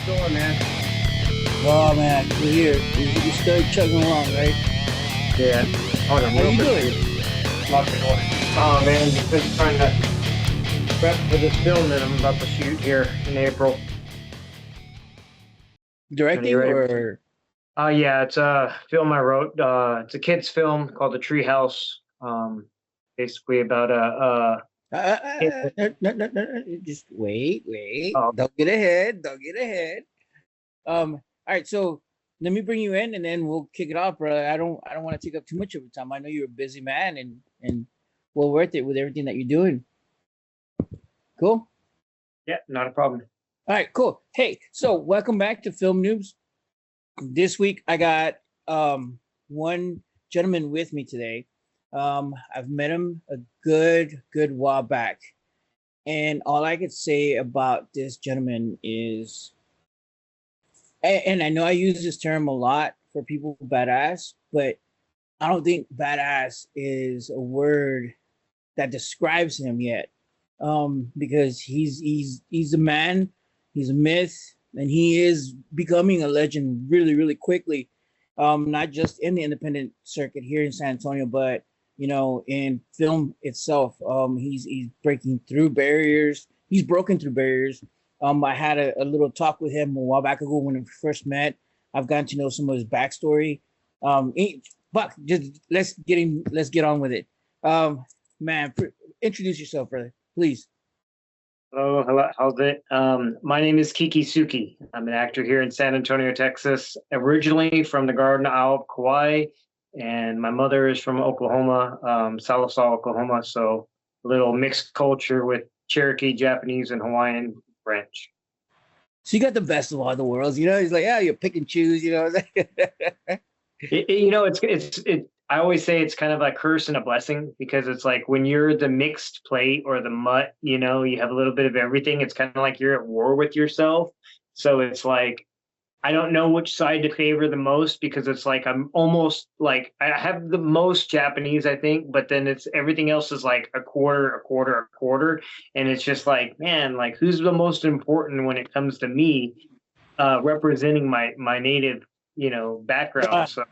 going, man? Oh man, we're here. We still chugging along, right? Yeah. Hold on, How real you quick, doing? dude. Lock the door. Oh man, just trying to prep for this film that I'm about to shoot here in April. Are you Directing ready? or Yeah, it's a film I wrote. It's a kids film called The Treehouse. Basically about a kid. no, just wait. Oh, Don't get ahead. Don't get ahead. All right, so let me bring you in and then we'll kick it off, bro. I don't want to take up too much of your time. I know you're a busy man and well worth it with everything that you're doing. Cool. yeah, not a problem. All right, cool. Hey, so welcome back to Film Noobs. This week I got one gentleman with me today. I've met him a good while back, and all I could say about this gentleman is, and I know I use this term a lot for people badass, but I don't think badass is a word that describes him yet. Because he's a man, he's a myth, and he is becoming a legend really quickly. Not just in the independent circuit here in San Antonio, but in film itself. He's breaking through barriers. He's broken through barriers. I had a little talk with him a while back ago when we first met. I've gotten to know some of his backstory. But just let's get on with it. Man, introduce yourself, brother, please. Hello, how's it? My name is Keekee Suki. I'm an actor here in San Antonio, Texas, originally from the Garden Isle of Kauai, and my mother is from Oklahoma, Sallisaw, Oklahoma. So a little mixed culture with Cherokee, Japanese, and Hawaiian French. So you got the best of all the worlds, He's like, yeah, you pick and choose, I always say it's kind of a curse and a blessing because it's like when you're the mixed plate or the mutt, you have a little bit of everything. It's kind of like you're at war with yourself. So it's like I don't know which side to favor the most because it's like I'm almost like I have the most Japanese, I think, but then it's everything else is like a quarter, a quarter, a quarter. And it's just like, man, like who's the most important when it comes to me representing my native, background. So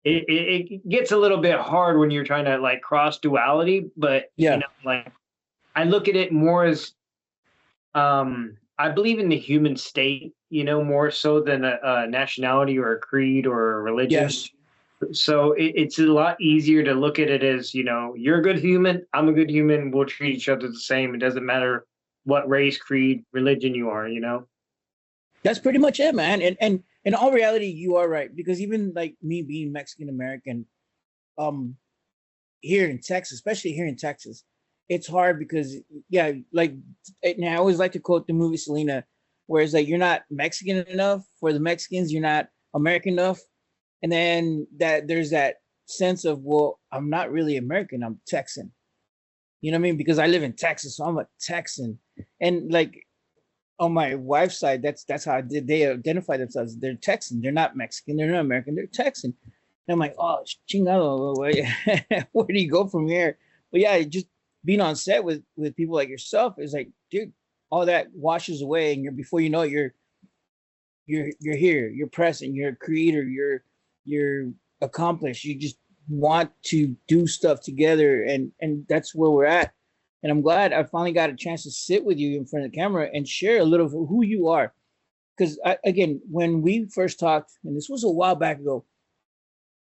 it gets a little bit hard when you're trying to like cross duality, but Yeah. like I look at it more as I believe in the human state, more so than a nationality or a creed or a religion. Yes. So it's a lot easier to look at it as, you're a good human, I'm a good human, we'll treat each other the same. It doesn't matter what race, creed, religion you are. That's pretty much it, man. And in all reality, you are right. Because even like me being Mexican American, um, here in Texas, especially here in Texas, it's hard because yeah, like and I always like to quote the movie Selena, where it's like you're not Mexican enough for the Mexicans, you're not American enough. And then that there's that sense of, well, I'm not really American, I'm Texan. You know what I mean? Because I live in Texas, so I'm a Texan. And like on my wife's side, that's how they identify themselves. They're Texan. They're not Mexican. They're not American. They're Texan. And I'm like, oh, chingado, where do you go from here? But yeah, just being on set with people like yourself is like, dude, all that washes away, and you're before you know it, you're here, you're present, you're a creator, you're accomplished. You just want to do stuff together, and that's where we're at. And I'm glad I finally got a chance to sit with you in front of the camera and share a little of who you are. Because again, when we first talked, and this was a while back ago,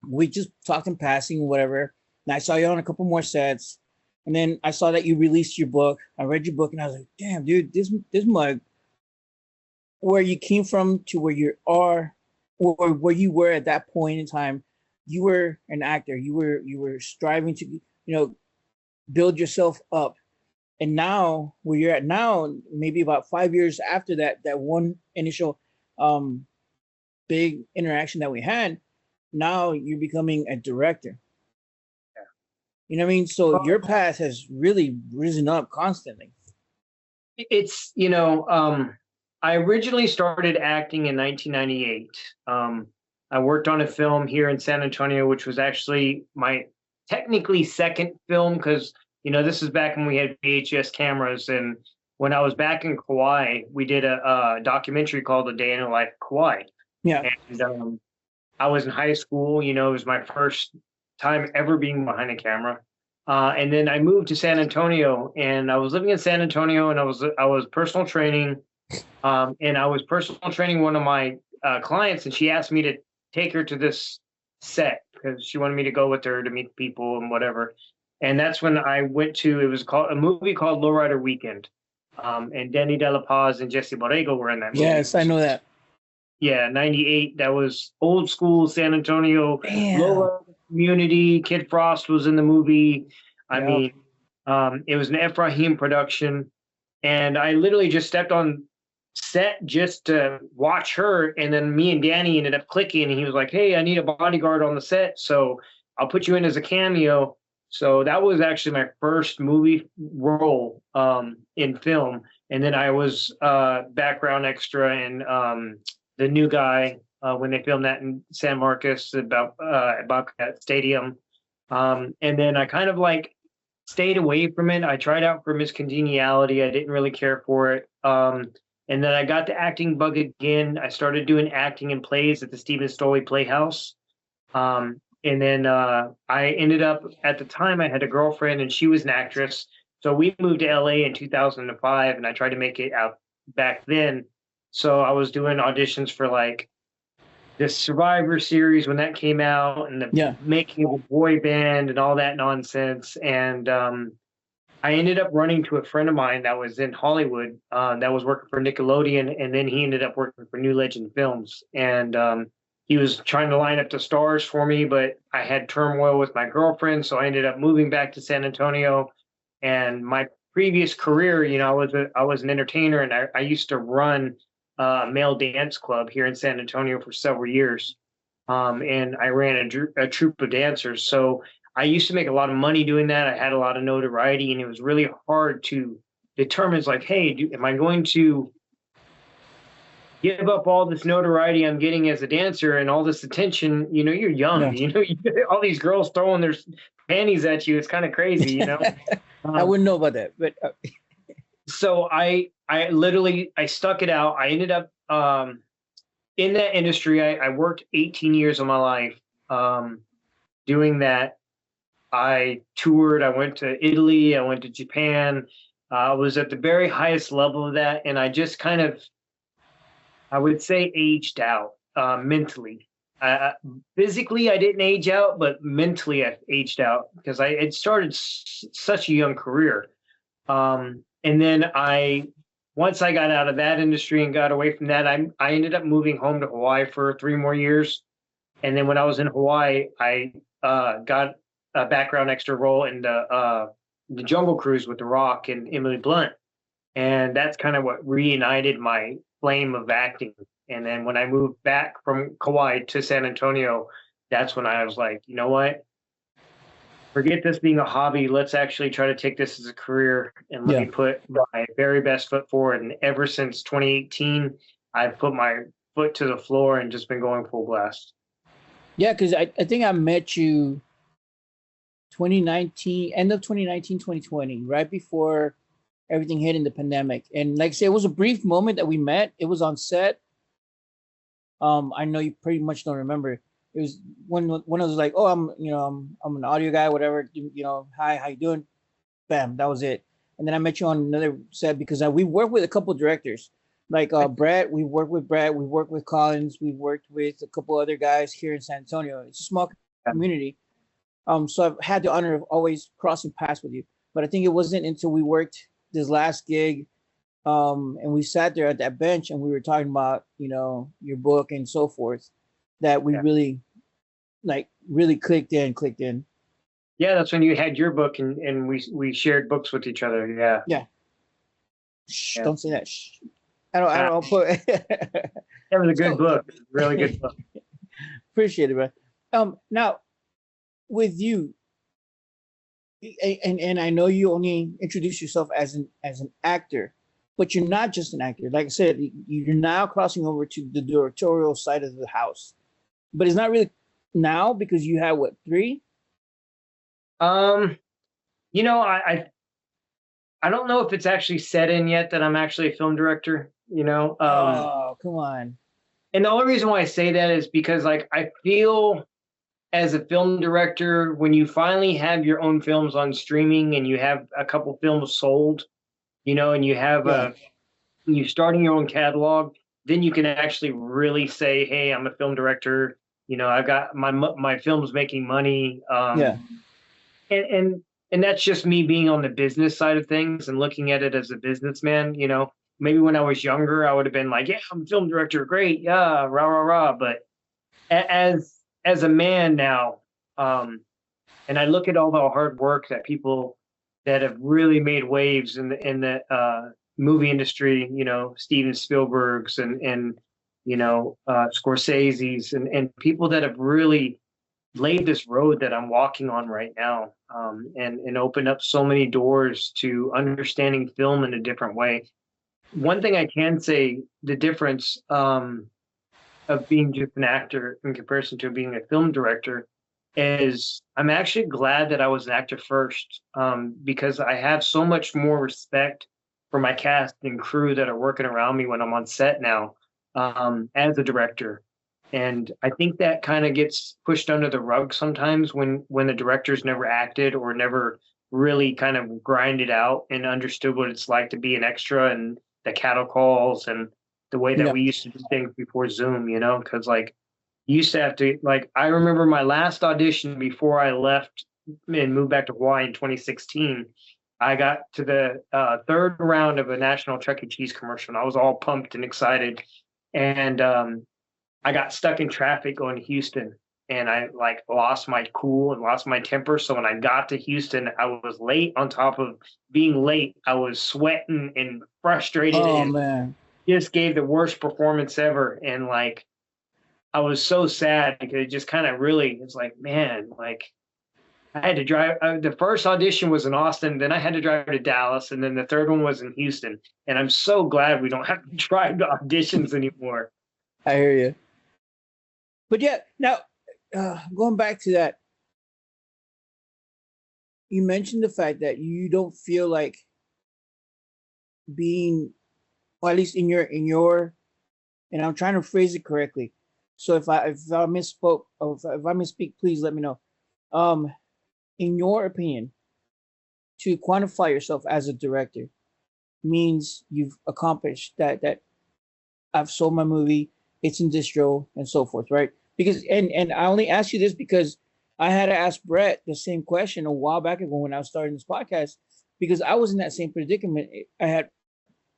we just talked in passing, whatever. And I saw you on a couple more sets, and then I saw that you released your book. I read your book, and I was like, damn, dude, this mug, where you came from to where you are, or where you were at that point in time, you were an actor. You were striving to build yourself up, and now where you're at now, maybe about 5 years after that one initial um big interaction that we had, now you're becoming a director. You know what I mean? So Well, your path has really risen up constantly. it's, I originally started acting in 1998. I worked on a film here in San Antonio, which was actually my technically second film because, this is back when we had VHS cameras and when I was back in Kauai, we did a documentary called "The Day in the Life of Kauai," Yeah. and I was in high school. You know, it was my first time ever being behind a camera. And then I moved to San Antonio, and I was living in San Antonio, and I was personal training, and I was personal training one of my clients, and she asked me to take her to this set because she wanted me to go with her to meet people and whatever. And that's when I went to, it was called a movie called Lowrider Weekend. And Danny De La Paz and Jesse Borrego were in that movie. Yes, I know that. Yeah, 98. That was old school San Antonio, Damn. lower community. Kid Frost was in the movie. I Yep. mean, it was an Ephraim production. And I literally just stepped on set just to watch her. And then me and Danny ended up clicking. And he was like, "Hey, I need a bodyguard on the set. So I'll put you in as a cameo." So that was actually my first movie role in film. And then I was background extra in The New Guy when they filmed that in San Marcos about that stadium. And then I kind of like stayed away from it. I tried out for Miss Congeniality. I didn't really care for it. And then I got the acting bug again. I started doing acting in plays at the Stephen Stoley Playhouse. And then I ended up, at the time, I had a girlfriend and she was an actress. So we moved to LA in 2005 and I tried to make it out back then. So I was doing auditions for like the Survivor series when that came out and the Yeah. making of a boy band and all that nonsense. And I ended up running to a friend of mine that was in Hollywood that was working for Nickelodeon. And then he ended up working for New Legend Films. And he was trying to line up the stars for me, but I had turmoil with my girlfriend. So I ended up moving back to San Antonio. And my previous career, you know, I was an entertainer and I used to run a male dance club here in San Antonio for several years. And I ran a troupe of dancers. So I used to make a lot of money doing that. I had a lot of notoriety, and it was really hard to determine. It's like, hey, am I going to give up all this notoriety I'm getting as a dancer and all this attention? You know, you're young. Yeah. You know, you get all these girls throwing their panties at you. It's kind of crazy, you know. I wouldn't know about that, but So I literally I stuck it out. I ended up in that industry. I worked 18 years of my life doing that. I toured. I went to Italy. I went to Japan. I was at the very highest level of that, and I just kind of, I would say, aged out mentally. Physically, I didn't age out, but mentally, I aged out because I had started such a young career. And then once I got out of that industry and got away from that, I ended up moving home to Hawaii for 3 more years. And then when I was in Hawaii, I got a background extra role in the Jungle Cruise with The Rock and Emily Blunt, and that's kind of what reunited my flame of acting. And then when I moved back from Kauai to San Antonio, that's when I was like, you know what? Forget this being a hobby. Let's actually try to take this as a career and let yeah. me put my very best foot forward. And ever since 2018, I've put my foot to the floor and just been going full blast. Yeah, because I think I met you 2019, end of 2019, 2020, right before everything hit in the pandemic. And like I said, it was a brief moment that we met. It was on set. I know you pretty much don't remember. It was when I was like, oh, I'm an audio guy, whatever. Hi, how you doing? Bam, that was it. And then I met you on another set because we worked with a couple of directors, like Brad. We worked with Brad. We worked with Collins. We worked with a couple other guys here in San Antonio. It's a small community. So I've had the honor of always crossing paths with you. But I think it wasn't until we worked this last gig, and we sat there at that bench and we were talking about, your book and so forth, that we really clicked in. Yeah, that's when you had your book and we shared books with each other. Yeah. Yeah. Shh, don't say that. Shh. I don't put That was a good book. Really good book. Appreciate it, bro. Now with you, and I know you only introduce yourself as an actor, but you're not just an actor. Like I said, you're now crossing over to the directorial side of the house, but it's not really now because you have what, 3? You know, I I don't know if it's actually set in yet that I'm actually a film director, you know. Oh, come on. And the only reason why I say that is because like I feel as a film director, when you finally have your own films on streaming and you have a couple films sold, you know, and you have Yeah, you starting your own catalog, then you can actually really say, "Hey, I'm a film director. You know, I've got my films making money." yeah, And and that's just me being on the business side of things and looking at it as a businessman. You know, maybe when I was younger, I would have been like, "Yeah, I'm a film director, great, yeah, rah rah rah." But as a man now, um, and I look at all the hard work that people that have really made waves in the movie industry, you know, Steven Spielberg's and Scorsese's and people that have really laid this road that I'm walking on right now, and opened up so many doors to understanding film in a different way. One thing I can say, the difference of being just an actor in comparison to being a film director is I'm actually glad that I was an actor first, because I have so much more respect for my cast and crew that are working around me when I'm on set now, as a director. And I think that kind of gets pushed under the rug sometimes when the directors never acted or never really kind of grinded out and understood what it's like to be an extra and the cattle calls and the way that yeah. we used to do things before Zoom, you know, because like you used to have to like I remember my last audition before I left and moved back to Hawaii in 2016. I got to the third round of a national Chuck E. Cheese commercial, and I was all pumped and excited. And I got stuck in traffic going to Houston, and I like lost my cool and lost my temper. So when I got to Houston, I was late. On top of being late, I was sweating and frustrated, Oh and man. just gave the worst performance ever. And like I was so sad because it just kind of really it's like, man, like I had to drive. The first audition was in Austin, then I had to drive to Dallas, and then the third one was in Houston. And I'm so glad we don't have to drive to auditions anymore. I hear you. But yeah, now going back to that, you mentioned the fact that you don't feel like being, or at least in your, and I'm trying to phrase it correctly. So if I misspoke or if I misspeak, please let me know. Um, in your opinion, to quantify yourself as a director means you've accomplished that I've sold my movie, it's in distro and so forth, right? Because and I only ask you this because I had to ask Brett the same question a while back ago when I was starting this podcast because I was in that same predicament. I had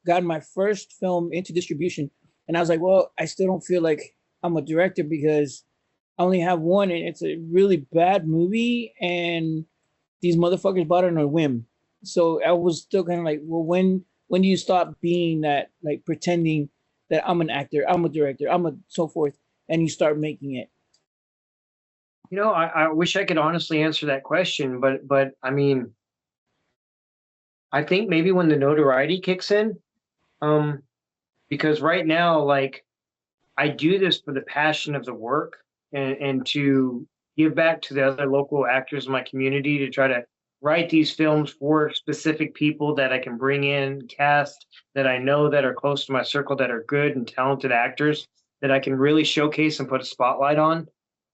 gotten my first film into distribution, and I was like, well, I still don't feel like I'm a director because I only have one, and it's a really bad movie, and these motherfuckers bought it on a whim. So I was still kind of like, well, when do you stop being that, like pretending that I'm an actor, I'm a director, I'm a so forth, and you start making it? You know, I wish I could honestly answer that question, but I mean, I think maybe when the notoriety kicks in, um, because right now, like I do this for the passion of the work and to give back to the other local actors in my community to try to write these films for specific people that I can bring in, cast that I know that are close to my circle that are good and talented actors that I can really showcase and put a spotlight on.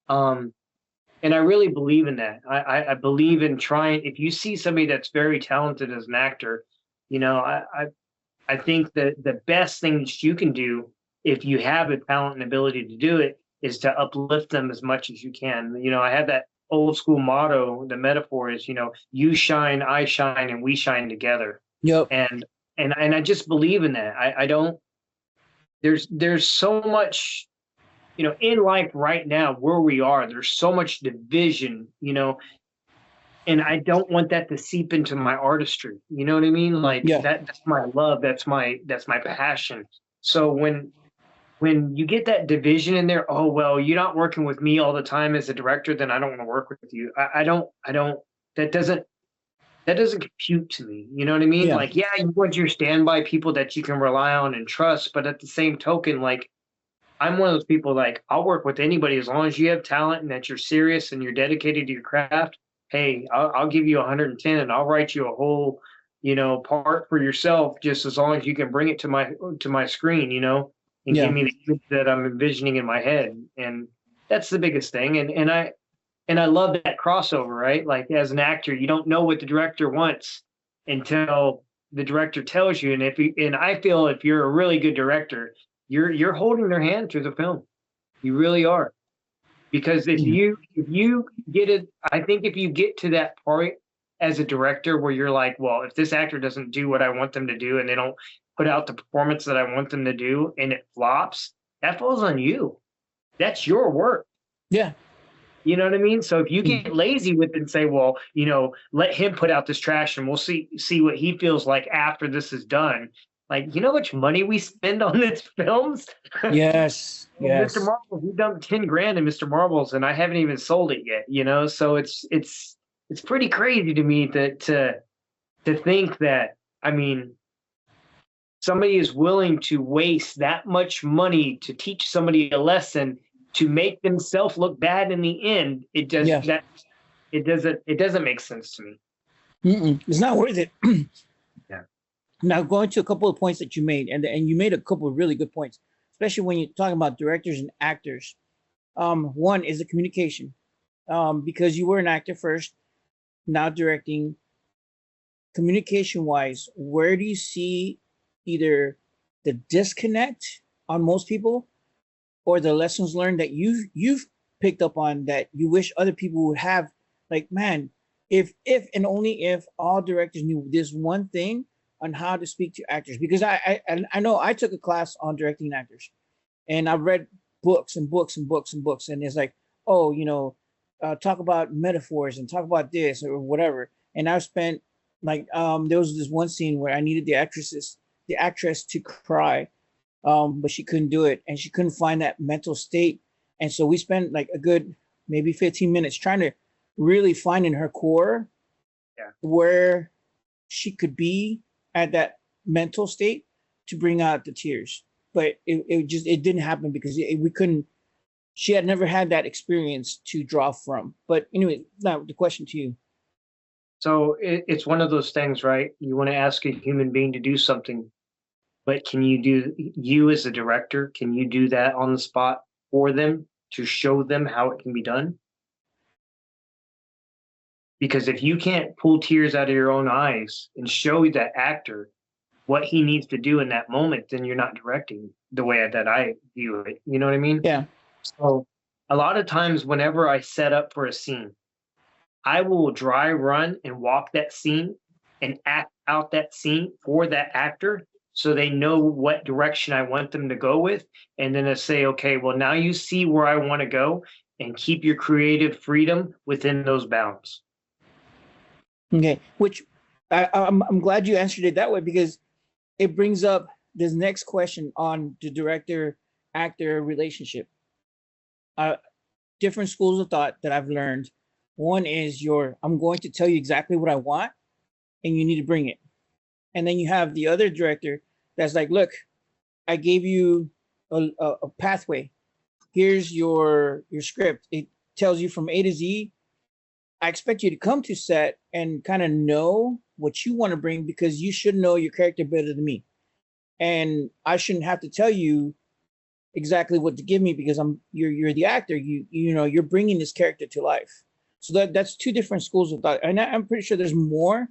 Um, and I really believe in that. I believe in trying. If you see somebody that's very talented as an actor, you know, I think that the best thing that you can do if you have the talent and ability to do it is to uplift them as much as you can. You know, I had that old school motto. The metaphor is, you know, you shine, I shine, and we shine together. Yep. And and I just believe in that. I don't. There's so much, you know, in life right now where we are. There's so much division, you know, and I don't want that to seep into my artistry. You know what I mean? Like Yeah. that's my love. That's my passion. So when you get that division in there, oh well, you're not working with me all the time as a director, then I don't want to work with you. I don't. That doesn't that doesn't compute to me. You know what I mean? Yeah. Like, yeah, you want your standby people that you can rely on and trust, but at the same token, like I'm one of those people like I'll work with anybody as long as you have talent and that you're serious and you're dedicated to your craft. Hey, I'll give you 110 and I'll write you a whole, part for yourself, just as long as you can bring it to my screen, and give Yeah. me the image that I'm envisioning in my head. And that's the biggest thing. And I love that crossover, right? Like as an actor, you don't know what the director wants until the director tells you. And I feel if you're a really good director, you're holding their hand through the film. You really are. Because Yeah. if you get it, I think if you get to that point as a director where you're like, well, if this actor doesn't do what I want them to do and they don't put out the performance that I want them to do and it flops, that falls on you. That's your work. Yeah. You know what I mean? So if you Mm. get lazy with it and say, well, let him put out this trash and we'll see what he feels like after this is done. Like, you know how much money we spend on these films? Yes. Well, Mr. Yes. Marbles, we dumped 10 grand in Mr. Marbles and I haven't even sold it yet. So it's pretty crazy to me that to think that, I mean, somebody is willing to waste that much money to teach somebody a lesson to make themselves look bad in the end. Yes. It doesn't make sense to me. It's not worth it. Yeah. Now, going to a couple of points that you made, and you made a couple of really good points, especially when you're talking about directors and actors. One is the communication, because you were an actor first, now directing. Communication wise, where do you see either the disconnect on most people or the lessons learned that you've picked up on that you wish other people would have? Like, man, if and only if all directors knew this one thing on how to speak to actors, because I know I took a class on directing actors, and I've read books and books and books and books, and it's like, oh, talk about metaphors and talk about this or whatever. And I've spent like, there was this one scene where I needed the actress to cry, but she couldn't do it, and she couldn't find that mental state. And so we spent like a good maybe 15 minutes trying to really find in her core Yeah. where she could be at that mental state to bring out the tears. But it didn't happen because we couldn't. She had never had that experience to draw from. But anyway, now the question to you. So it's one of those things, right? You want to ask a human being to do something, but you as a director, can you do that on the spot for them to show them how it can be done? Because if you can't pull tears out of your own eyes and show that actor what he needs to do in that moment, then you're not directing the way that I view it. You know what I mean? Yeah. So a lot of times, whenever I set up for a scene, I will dry run and walk that scene and act out that scene for that actor so they know what direction I want them to go with. And then I say, okay, well, now you see where I want to go and keep your creative freedom within those bounds. Okay. Which I'm glad you answered it that way, because it brings up this next question on the director actor relationship. Uh, Different schools of thought that I've learned. One is I'm going to tell you exactly what I want, and you need to bring it. And then you have the other director that's like, look, I gave you a pathway. Here's your script. It tells you from A to Z. I expect you to come to set and kind of know what you want to bring, because you should know your character better than me. And I shouldn't have to tell you exactly what to give me, because you're the actor. You're bringing this character to life. So that's two different schools of thought, and I'm pretty sure there's more,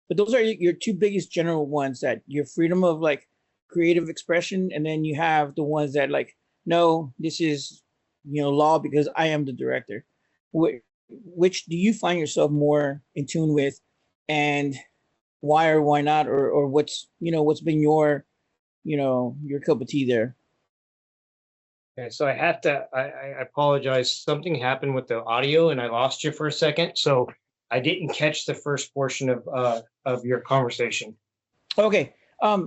but those are your two biggest general ones, that your freedom of like creative expression, and then you have the ones that like, no, this is law because I am the director. Which do you find yourself more in tune with, and why or why not, or what's been your cup of tea there? Okay, so I apologize. Something happened with the audio and I lost you for a second. So I didn't catch the first portion of your conversation. Okay.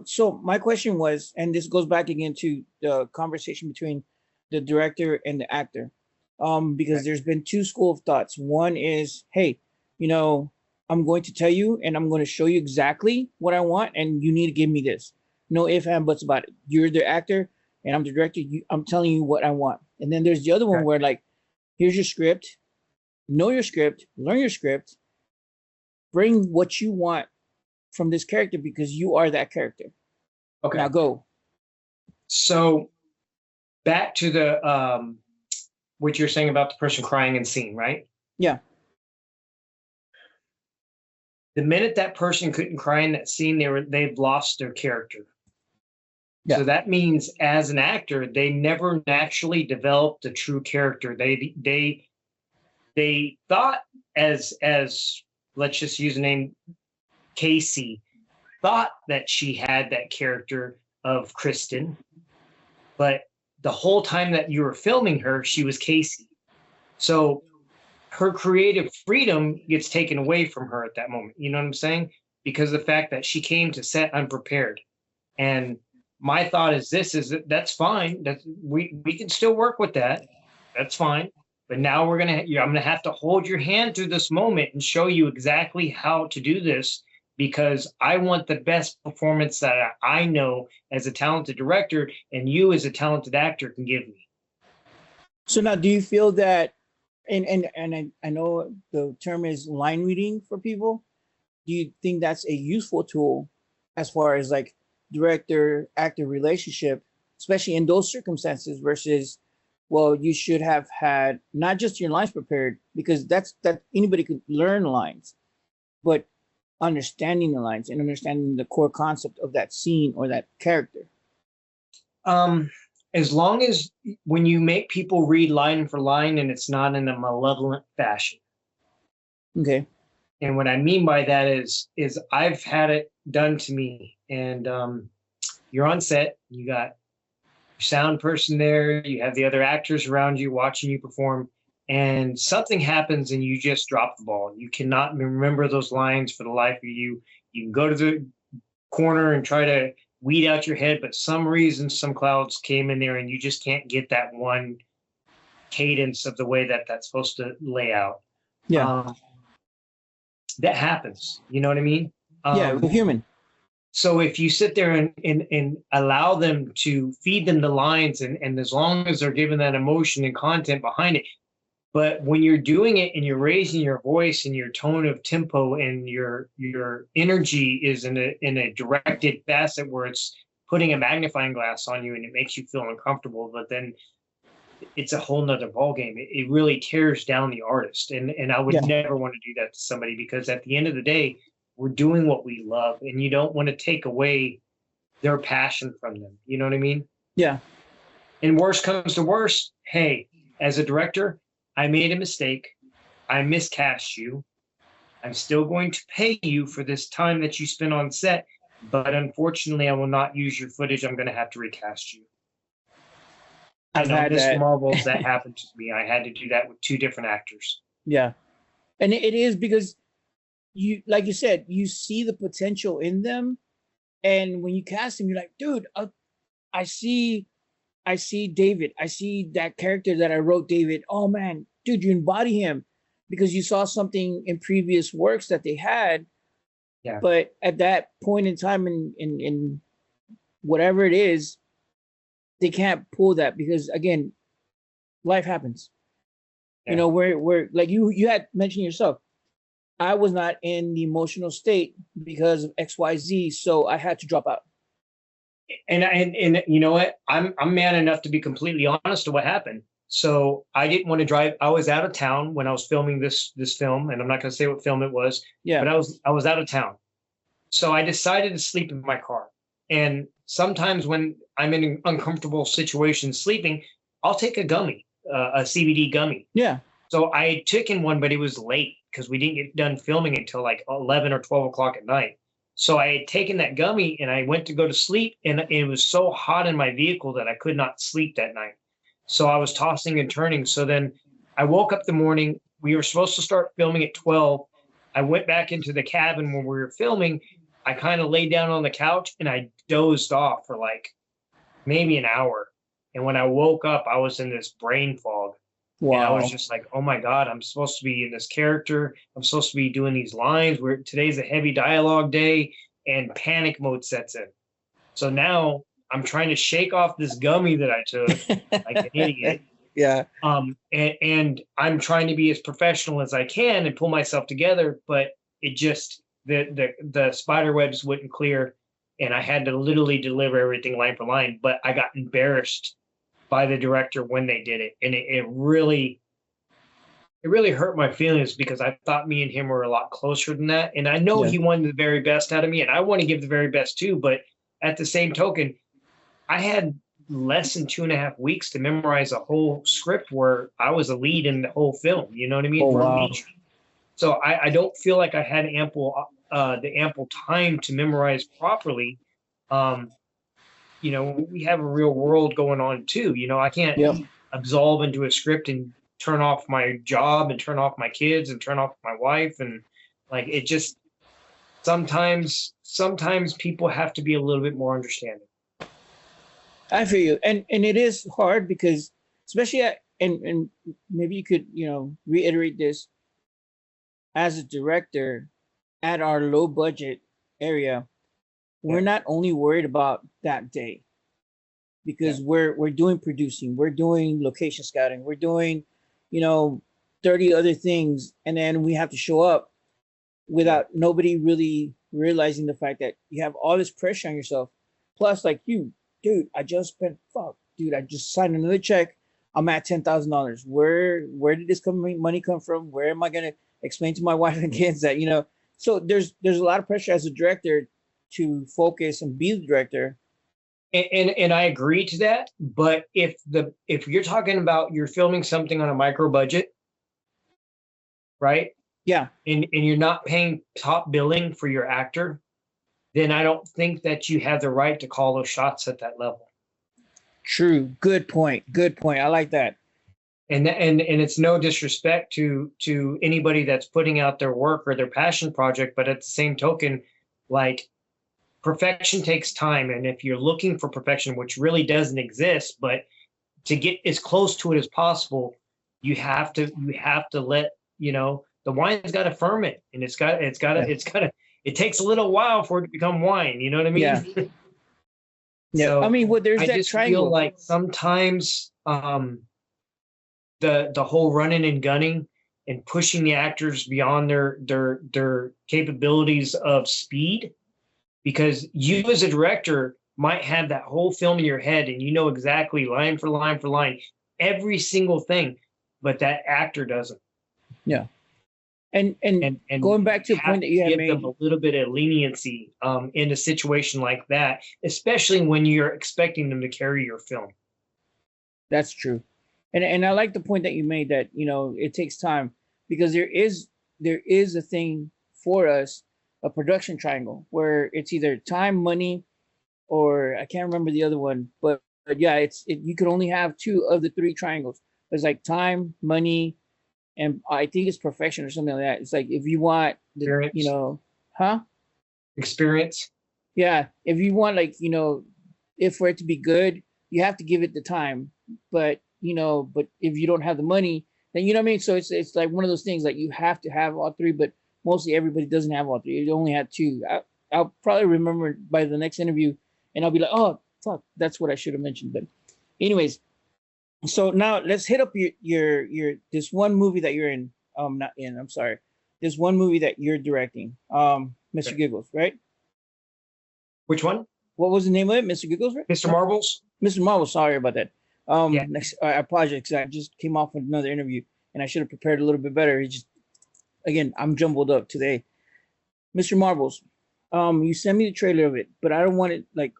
So my question was, and this goes back again to the conversation between the director and the actor. Because there's been two school of thoughts. One is, hey, I'm going to tell you and I'm going to show you exactly what I want, and you need to give me this. No ifs, and buts about it. You're the actor and I'm the director. I'm telling you what I want. And then there's the other one Okay. where like, here's your script, know your script, learn your script, bring what you want from this character because you are that character. Okay. Now go. So back to the what you're saying about the person crying in scene, right? Yeah. The minute that person couldn't cry in that scene, they've lost their character. Yeah. So that means as an actor, they never naturally developed a true character. They thought as let's just use the name Casey, thought that she had that character of Kristen, but the whole time that you were filming her, she was Casey. So her creative freedom gets taken away from her at that moment. You know what I'm saying? Because of the fact that she came to set unprepared. And my thought is that's fine. We can still work with that. That's fine. But now I'm gonna have to hold your hand through this moment and show you exactly how to do this, because I want the best performance that I know as a talented director and you as a talented actor can give me. So now, do you feel that, and I know the term is line reading for people. Do you think that's a useful tool as far as like director actor relationship, especially in those circumstances versus, well, you should have had not just your lines prepared, because that anybody could learn lines, but understanding the lines and understanding the core concept of that scene or that character. As long as when you make people read line for line and it's not in a malevolent fashion. Okay. And what I mean by that is I've had it done to me, and you're on set, you got your sound person there, you have the other actors around you watching you perform, and something happens and you just drop the ball. You cannot remember those lines for the life of you. You can go to the corner and try to weed out your head, but some reason, some clouds came in there and you just can't get that one cadence of the way that that's supposed to lay out. Yeah. That happens. You know what I mean? Yeah, we're human. So if you sit there and allow them to feed them the lines, and as long as they're given that emotion and content behind it, but when you're doing it and you're raising your voice and your tone of tempo and your energy is in a directed facet where it's putting a magnifying glass on you and it makes you feel uncomfortable, but then it's a whole nother ballgame. It really tears down the artist. And I would never want to do that to somebody, because at the end of the day, we're doing what we love, and you don't want to take away their passion from them. You know what I mean? Yeah. And worst comes to worst, hey, as a director, I made a mistake. I miscast you. I'm still going to pay you for this time that you spent on set, but unfortunately, I will not use your footage. I'm going to have to recast you. I've and on had Miss that. Marvels, that happened to me. I had to do that with two different actors. Yeah. And it is because you, like you said, you see the potential in them. And when you cast them, you're like, dude, I see David. I see that character that I wrote, David. Oh man, dude, you embody him because you saw something in previous works that they had. Yeah. But at that point in time in whatever it is, they can't pull that because again, life happens. Yeah. You know, we're like you had mentioned yourself. I was not in the emotional state because of XYZ, so I had to drop out. And you know what? I'm man enough to be completely honest to what happened. So I didn't want to drive. I was out of town when I was filming this film, and I'm not going to say what film it was. Yeah. But I was out of town, so I decided to sleep in my car. And sometimes when I'm in an uncomfortable situation sleeping, I'll take a gummy, a CBD gummy. Yeah. So I had taken one, but it was late because we didn't get done filming until like 11 or 12 o'clock at night. So I had taken that gummy and I went to go to sleep, and it was so hot in my vehicle that I could not sleep that night. So I was tossing and turning. So then I woke up the morning. We were supposed to start filming at 12. I went back into the cabin when we were filming. I kind of laid down on the couch and I dozed off for like maybe an hour. And when I woke up, I was in this brain fog. Wow. And I was just like, oh my God, I'm supposed to be in this character. I'm supposed to be doing these lines where today's a heavy dialogue day, and panic mode sets in. So now I'm trying to shake off this gummy that I took like an idiot. Yeah. And I'm trying to be as professional as I can and pull myself together, but it just, the spider webs wouldn't clear, and I had to literally deliver everything line for line. But I got embarrassed by the director when they did it, and it really hurt my feelings because I thought me and him were a lot closer than that. And I know Yeah. he wanted the very best out of me, and I want to give the very best too. But at the same token, I had less than 2.5 weeks to memorize a whole script where I was a lead in the whole film. You know what I mean? Oh, For a wow. feature. So I don't feel like I had ample time to memorize properly. Um, we have a real world going on too. I can't Yep. absolve into a script and turn off my job and turn off my kids and turn off my wife, and like it just sometimes people have to be a little bit more understanding. I feel you, and it is hard because, especially and maybe you could reiterate this as a director at our low budget area. We're not only worried about that day because we're doing producing, we're doing location scouting, we're doing 30 other things, and then we have to show up without nobody really realizing the fact that you have all this pressure on yourself. Plus, like dude, I just signed another check. I'm at $10,000. Where did this money come from? Where am I gonna explain to my wife and kids that So there's a lot of pressure as a director to focus and be the director. And I agree to that, but if you're talking about you're filming something on a micro budget, right? Yeah. And you're not paying top billing for your actor, then I don't think that you have the right to call those shots at that level. True. Good point. I like that. And it's no disrespect to anybody that's putting out their work or their passion project, but at the same token, like, perfection takes time, and if you're looking for perfection, which really doesn't exist, but to get as close to it as possible, you have to let the wine's got to ferment, and it takes a little while for it to become wine. You know what I mean? Yeah. Yeah. So I mean, there's I that just triangle. feel like sometimes the whole running and gunning and pushing the actors beyond their capabilities of speed, because you as a director might have that whole film in your head and exactly line for line for line every single thing, but that actor doesn't. Yeah. And going back to a point that you had made, give them a little bit of leniency in a situation like that, especially when you're expecting them to carry your film. That's true. And I like the point that you made that, it takes time, because there is a thing for us, a production triangle, where it's either time, money, or I can't remember the other one, but yeah, you can only have two of the three triangles. It's like time, money, and I think it's perfection or something like that. It's like, if you want experience. Yeah. If you want, like, if for it to be good, you have to give it the time, but if you don't have the money, then you know what I mean? So it's like one of those things, like, you have to have all three, but mostly everybody doesn't have all three. You only have two. I'll probably remember by the next interview, and I'll be like, oh fuck, that's what I should have mentioned. But anyways, so now let's hit up your this one movie that you're in. Not in, I'm sorry. This one movie that you're directing. Mr. Okay. Giggles, right? Which one? What was the name of it? Mr. Giggles, right? Mr. Marbles? Mr. Marvel, sorry about that. Yeah. I apologize, because I just came off with another interview and I should have prepared a little bit better. Again, I'm jumbled up today. Mr. Marbles, you sent me the trailer of it, but I don't want it, like,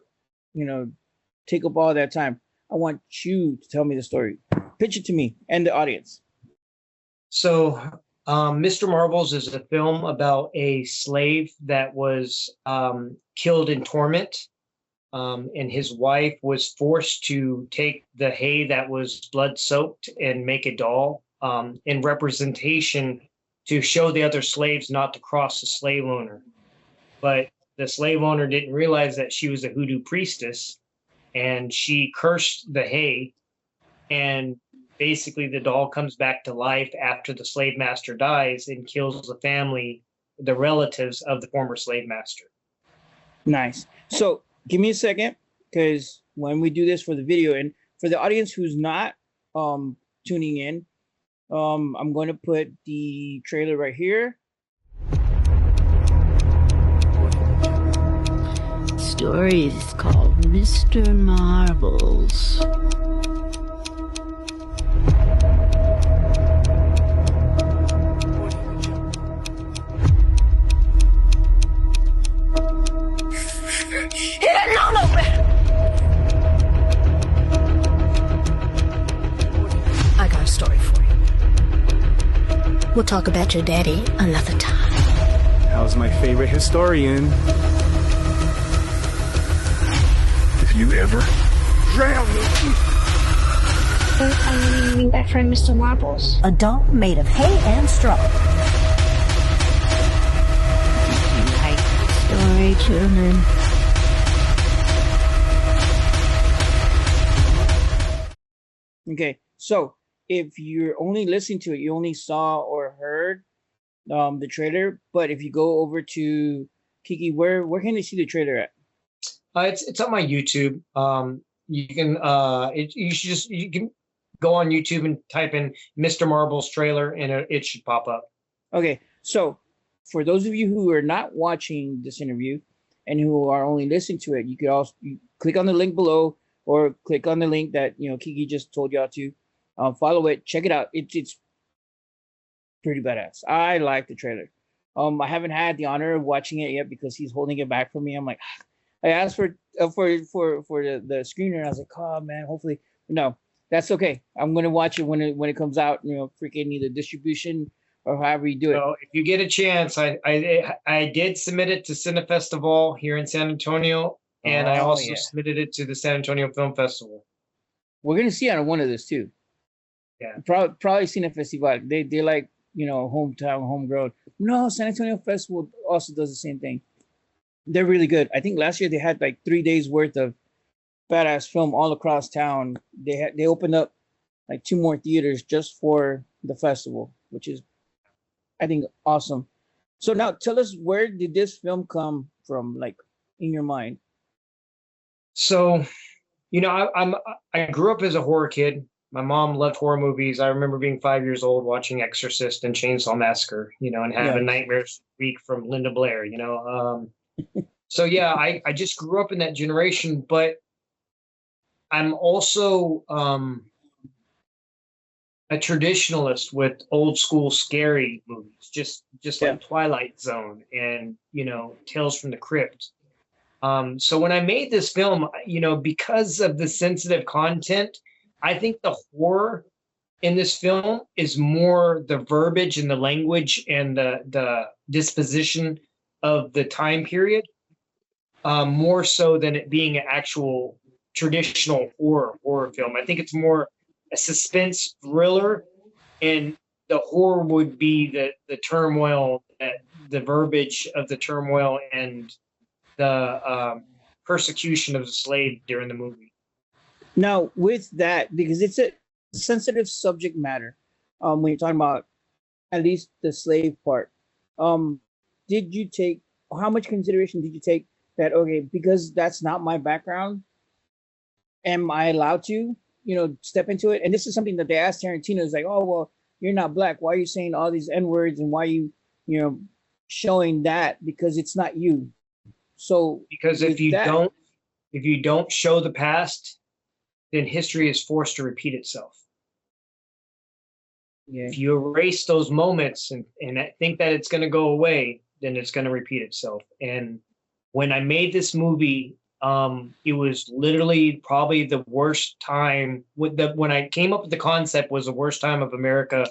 take up all that time. I want you to tell me the story. Pitch it to me and the audience. So, Mr. Marbles is a film about a slave that was killed in torment. And his wife was forced to take the hay that was blood soaked and make a doll in representation to show the other slaves not to cross the slave owner. But the slave owner didn't realize that she was a hoodoo priestess, and she cursed the hay, and basically the doll comes back to life after the slave master dies and kills the family, the relatives of the former slave master. Nice. So give me a second, because when we do this for the video, and for the audience who's not tuning in, I'm going to put the trailer right here. story is called Mr. Marbles. I got a story for you. We'll talk about your daddy another time. How's my favorite historian? If you ever Drown me! I'm meeting that friend, Mr. Marbles. A doll made of hay and straw. Like story, children. Okay, so if you're only listening to it, you only saw or heard the trailer. But if you go over to Kiki, where can they see the trailer at? It's on my YouTube. You can you can go on YouTube and type in Mr. Marbles trailer, and it should pop up. Okay, so for those of you who are not watching this interview and who are only listening to it, you could also click on the link below or click on the link that Kiki just told y'all to. Follow it, check it out. It's pretty badass. I like the trailer. I haven't had the honor of watching it yet because he's holding it back for me. I'm like, I asked for the screener. And I was like, oh man, hopefully no, that's okay. I'm gonna watch it when it comes out. Freaking either distribution or however you do it. So if you get a chance, I did submit it to Cinefestival here in San Antonio, and I also submitted it to the San Antonio Film Festival. We're gonna see on one of this too. Yeah, probably Cinefestival. They like hometown, homegrown. No, San Antonio Festival also does the same thing. They're really good. I think last year they had like 3 days worth of badass film all across town. They opened up like 2 more theaters just for the festival, which is, I think, awesome. So now tell us, where did this film come from, like in your mind? So, I grew up as a horror kid. My mom loved horror movies. I remember being 5 years old watching Exorcist and Chainsaw Massacre, and having nightmares week from Linda Blair, So yeah, I just grew up in that generation, but I'm also a traditionalist with old school scary movies, just like Twilight Zone and Tales from the Crypt. So when I made this film, because of the sensitive content, I think the horror in this film is more the verbiage and the language and the disposition of the time period, more so than it being an actual traditional horror film. I think it's more a suspense thriller, and the horror would be the turmoil, the verbiage of the turmoil, and the persecution of the slave during the movie. Now, with that, because it's a sensitive subject matter, when you're talking about at least the slave part, did you take, how much consideration did you take that, okay, because that's not my background, am I allowed to, step into it? And this is something that they asked Tarantino, is like, oh, well, you're not black. Why are you saying all these N-words, and why are you, showing that? Because it's not you. So because if you don't show the past, then history is forced to repeat itself. Yeah. If you erase those moments and think that it's going to go away, then it's going to repeat itself. And when I made this movie, it was literally probably the worst time. When I came up with the concept, was the worst time of America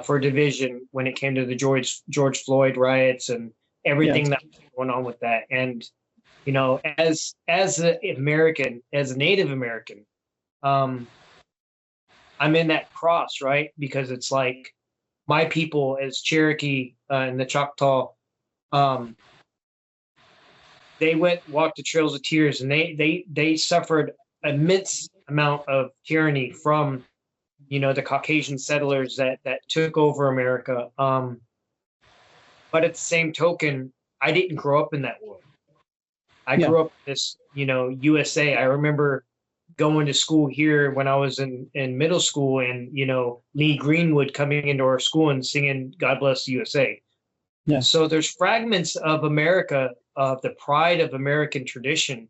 for division when it came to the George Floyd riots and everything that was going on with that. And as an American, as a Native American, I'm in that cross, right? Because it's like my people as Cherokee and the Choctaw, they walked the trails of tears, and they suffered immense amount of tyranny from the Caucasian settlers that took over America. But at the same token, I didn't grow up in that world. I grew up in this, USA. I remember going to school here when I was in middle school, and Lee Greenwood coming into our school and singing "God Bless the USA." Yeah. So there's fragments of America of the pride of American tradition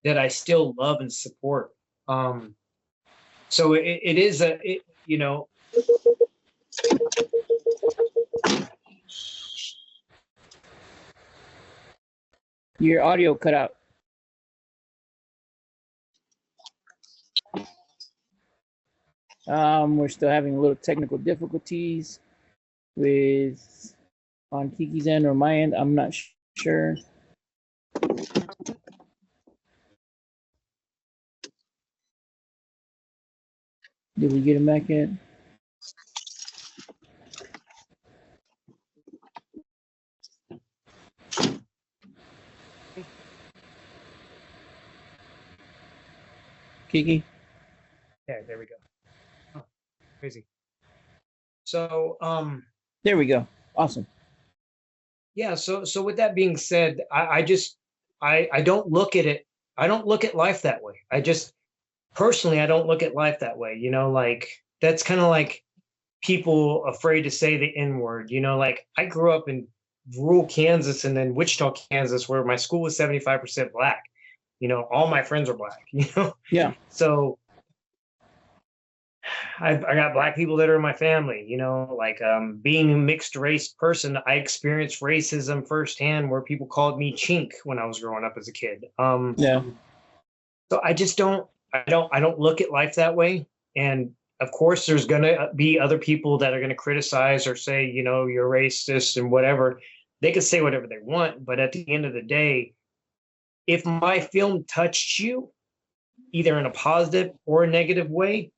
that I still love and support. So it is you know, Your audio cut out. We're still having a little technical difficulties with on Kiki's end or my end. I'm not sure. Did we get him back yet? Kiki? yeah, there we go. Oh, crazy. So There we go. Awesome. yeah, so with that being said, I just I don't look at it, I don't look at life that way. I just personally I don't look at life that way. You know, like that's kind of like people afraid to say the N word. You know, like I grew up in rural Kansas and then Wichita, Kansas, where my school was 75% black. You know, all my friends are black, you know? Yeah. So I got black people that are in my family, you know, like being a mixed race person, I experienced racism firsthand where people called me chink when I was growing up as a kid. Yeah. So I just I don't look at life that way. And of course, there's going to be other people that are going to criticize or say, you know, you're racist and whatever. They can say whatever they want. But at the end of the day, if my film touched you, either in a positive or a negative way,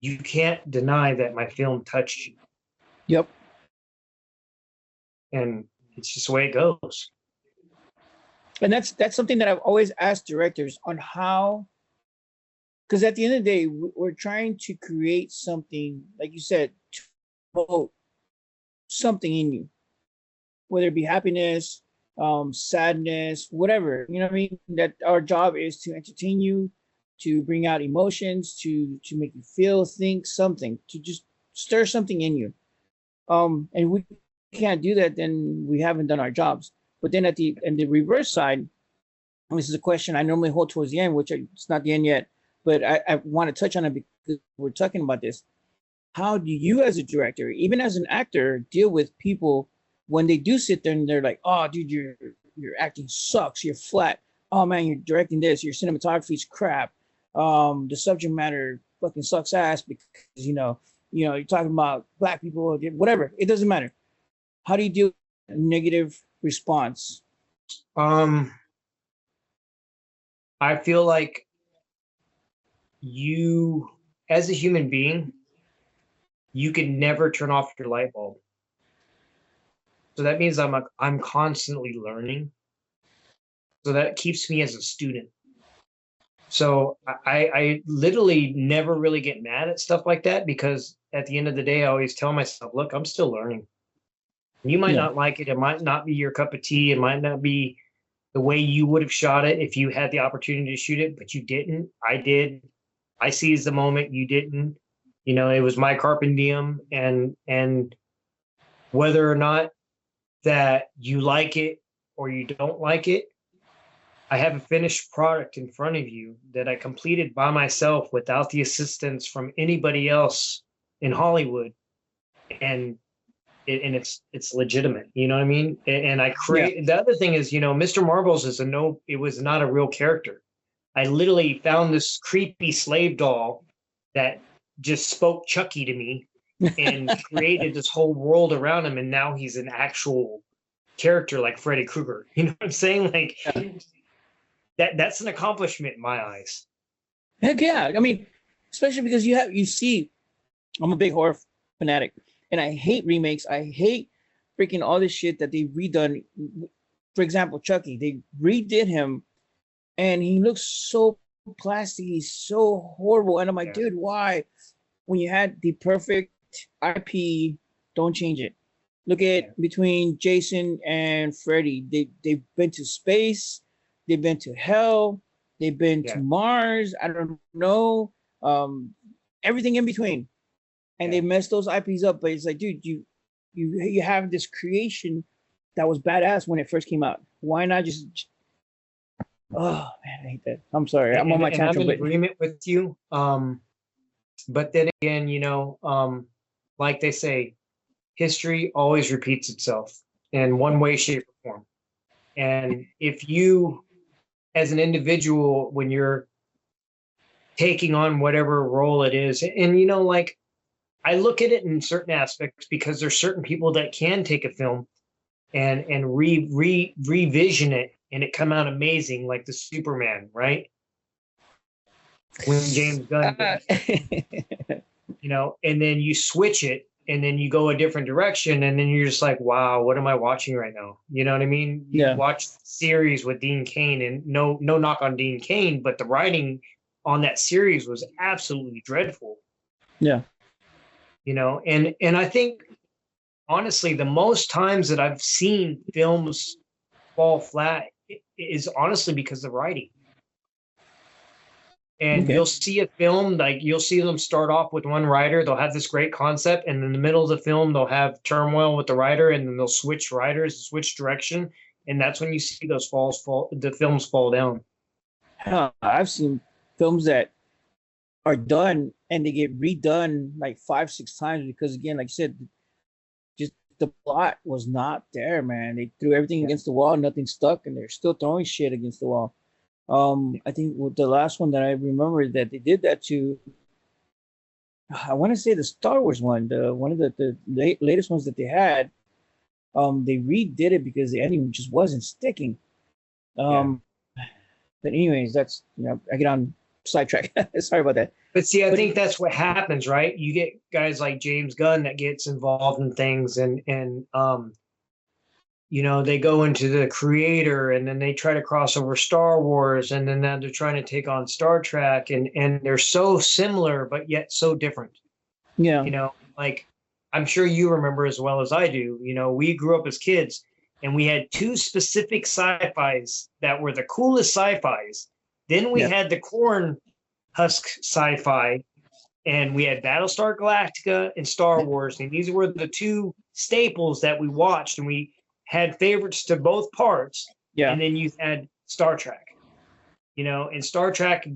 you can't deny that my film touched you. Yep. And it's just the way it goes. And that's something that I've always asked directors on how, because at the end of the day, we're trying to create something, like you said, to promote something in you, whether it be happiness, sadness, whatever. You know what I mean? That our job is to entertain you, to bring out emotions, to make you feel, think something, to just stir something in you. And we can't do that, then we haven't done our jobs. But then and the reverse side, and this is a question I normally hold towards the end, which it's not the end yet, but I want to touch on it because we're talking about this. How do you, as a director, even as an actor, deal with people when they do sit there and they're like, "Oh, dude, your acting sucks. You're flat. Oh man, you're directing this. Your cinematography's crap. The subject matter fucking sucks ass because you're talking about black people, whatever. It doesn't matter." How do you deal with a negative response? I feel like you, as a human being, you can never turn off your light bulb. So that means I'm constantly learning. So that keeps me as a student. So I literally never really get mad at stuff like that because at the end of the day, I always tell myself, look, I'm still learning. You might not like it. It might not be your cup of tea. It might not be the way you would have shot it if you had the opportunity to shoot it, but you didn't. I did. I seized the moment. You didn't. You know, it was my carpe diem, and whether or not that you like it or you don't like it, I have a finished product in front of you that I completed by myself without the assistance from anybody else in Hollywood, and it's legitimate. You know what I mean? And I create. The other thing is, you know, Mr. Marbles is it was not a real character. I literally found this creepy slave doll that just spoke Chucky to me and created this whole world around him, and now he's an actual character like Freddy Krueger. You know what I'm saying? Like that's an accomplishment in my eyes. Heck yeah. I mean, especially because you see, I'm a big horror fanatic and I hate remakes. I hate freaking all this shit that they've redone. For example, Chucky, they redid him and he looks so plastic. He's so horrible. And I'm like, dude, why? When you had the perfect IP, don't change it. Look at between Jason and Freddy. They've been to space. They've been to hell. They've been to Mars. I don't know. Everything in between. And they messed those IPs up. But it's like, dude, you have this creation that was badass when it first came out. Why not just? Oh man, I hate that. I'm sorry. I'm on my And I'm tantrum, in but agreement with you. But then again, like they say, history always repeats itself in one way, shape, or form. And if you, as an individual, when you're taking on whatever role it is, and like I look at it in certain aspects because there's certain people that can take a film and revision it and it come out amazing, like the Superman, right? When James Gunn did, and then you switch it and then you go a different direction and then you're just like, wow, what am I watching right now? You know what I mean? You yeah, watch the series with Dean Cain, and no knock on Dean Cain, but the writing on that series was absolutely dreadful. yeah. And I think honestly, the most times that I've seen films fall flat is honestly because of writing. And Okay. you'll see a film, like you'll see them start off with one writer, they'll have this great concept, and in the middle of the film, they'll have turmoil with the writer, and then they'll switch writers, switch direction, and that's when you see the films fall down. Hell, I've seen films that are done and they get redone like 5, 6 times because again, like you said, just the plot was not there, man. They threw everything against the wall, nothing stuck, and they're still throwing shit against the wall. I think with the last one that I remember that they did that to, I want to say the Star Wars one, the one of the latest ones that they had. They redid it because the ending just wasn't sticking. Um, but anyways, that's I get on sidetrack. Sorry about that. But see, I But think that's what happens, right? You get guys like James Gunn that gets involved in things, and they go into the creator, and then they try to cross over Star Wars, and then now they're trying to take on Star Trek, and they're so similar but yet so different. yeah, Like I'm sure you remember as well as I do. We grew up as kids, and we had two specific sci-fis that were the coolest sci-fis. Then we yeah, had the corn husk sci-fi, and we had Battlestar Galactica and Star Wars, and these were the two staples that we watched, and we had favorites to both parts. yeah. And then you had Star Trek, and Star Trek,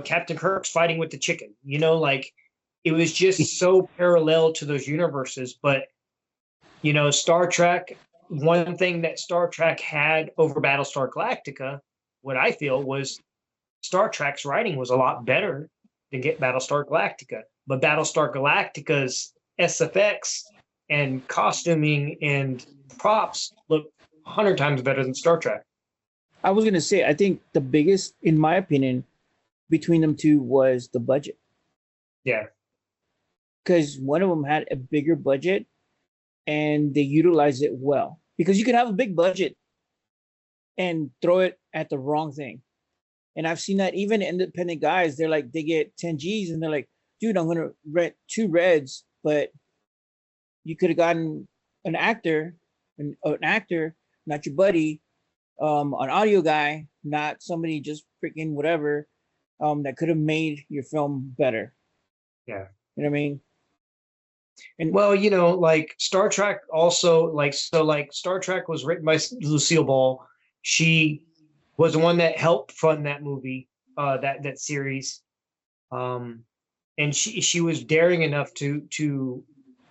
Captain Kirk's fighting with the chicken, like it was just so parallel to those universes. But, Star Trek, one thing that Star Trek had over Battlestar Galactica, what I feel was Star Trek's writing was a lot better than get Battlestar Galactica. But Battlestar Galactica's SFX and costuming and props look 100 times better than Star Trek. I was gonna say, I think the biggest, in my opinion, between them two was the budget. Yeah. Because one of them had a bigger budget and they utilized it well. Because you could have a big budget and throw it at the wrong thing. And I've seen that even independent guys, they're like, they get 10 G's and they're like, dude, I'm gonna rent 2 Reds, but you could have gotten an actor, not your buddy, an audio guy, not somebody just freaking whatever, that could have made your film better. Yeah. You know what I mean? And well, like Star Trek also, like Star Trek was written by Lucille Ball. She was the one that helped fund that movie, that series. And she was daring enough to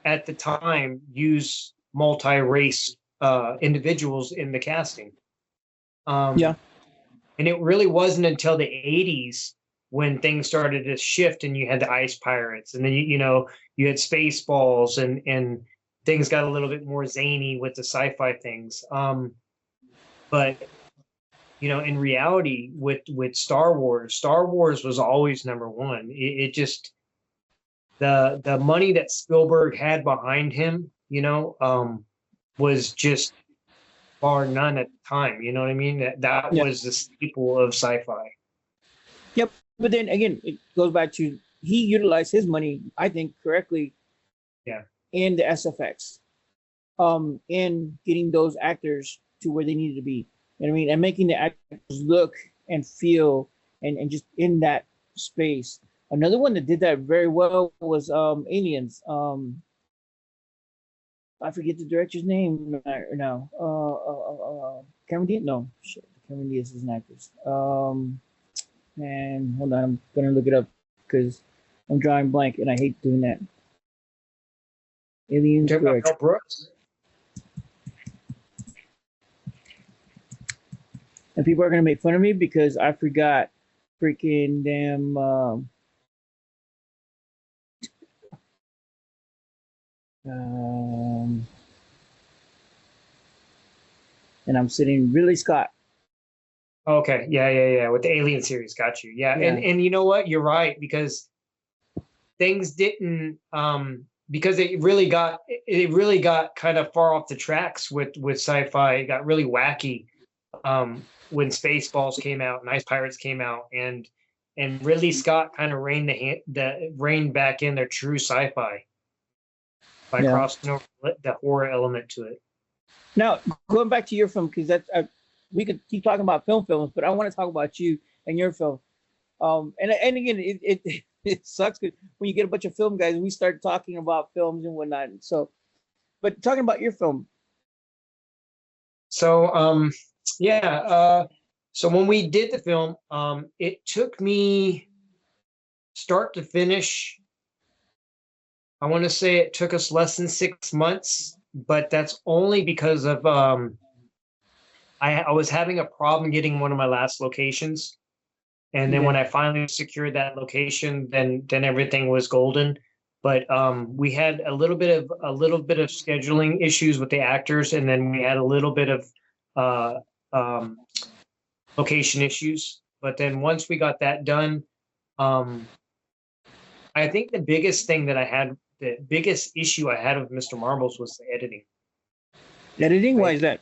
at the time use multi-race individuals in the casting. yeah, And it really wasn't until the 80s when things started to shift, and you had the Ice Pirates, and then you had Spaceballs, and things got a little bit more zany with the sci-fi things. But in reality, with Star Wars was always number one. It just the money that Spielberg had behind him, was just bar none at the time. You know what I mean? That yeah, was the staple of sci-fi. yep. But then again, it goes back to he utilized his money, I think, correctly. Yeah. In the SFX, in getting those actors to where they needed to be. You know what I mean? And making the actors look and feel and just in that space. Another one that did that very well was Aliens. I forget the director's name now. Cameron Diaz? No, shit. Cameron Diaz is an actress. And hold on, I'm gonna look it up because I'm drawing blank and I hate doing that. You Aliens talking about director. Mel Brooks? And people are gonna make fun of me because I forgot freaking damn. Um, and I'm sitting Ridley Scott. Okay, yeah. With the Alien series, got you. Yeah, Yeah. and you know what? You're right because things didn't because it really got kind of far off the tracks with sci-fi. It got really wacky when Spaceballs came out and Ice Pirates came out, and Ridley Scott kind of reined back in their true sci-fi by Yeah. crossing over the horror element to it. Now going back to your film because we could keep talking about films, but I want to talk about you and your film. And again, it it sucks 'cause when you get a bunch of film guys, we start talking about films and whatnot. So, but talking about your film, So yeah, so when we did the film, it took me start to finish. I want to say it took us less than 6 months, but that's only because of I was having a problem getting one of my last locations. And then when I finally secured that location, then everything was golden. But we had a little bit of scheduling issues with the actors, and then we had a little bit of uh, um, location issues. But then once we got that done, um, I think the biggest issue I had with Mr. Marbles was the editing. editing, I why is that?